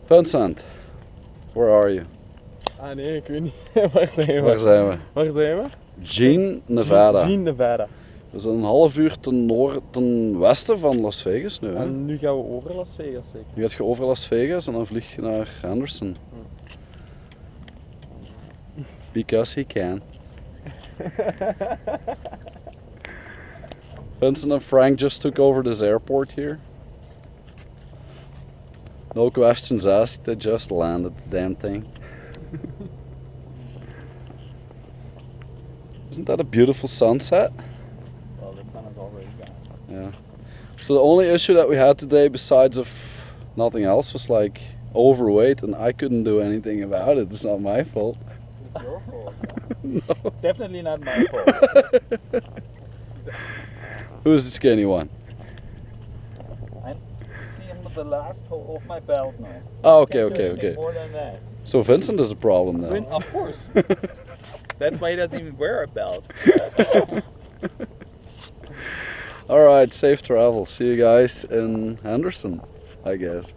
Vincent, where are you? Ah nee, ik weet niet. Waar zijn we? Waar zijn we? Waar zijn we? Jean, Nevada. Jean, Nevada. We zijn een half uur ten westen van Las Vegas nu. Hè? En nu gaan we over Las Vegas zeker? Nu gaat je over Las Vegas en dan vlieg je naar Henderson. Because he can. Vincent and Frank just took over this airport here. No questions asked, they just landed the damn thing. Isn't that a beautiful sunset? Well, the sun is already gone. Yeah. So the only issue that we had today, besides of nothing else, was like overweight, and I couldn't do anything about it. It's not my fault. It's your fault. No. Definitely not my fault. Who's the skinny one? I'm seeing the last hole of my belt now. Oh, okay, Can't do okay, anything okay. more than that. So Vincent is the problem now. Of course. That's why he doesn't even wear a belt. Alright, safe travel. See you guys in Henderson, I guess.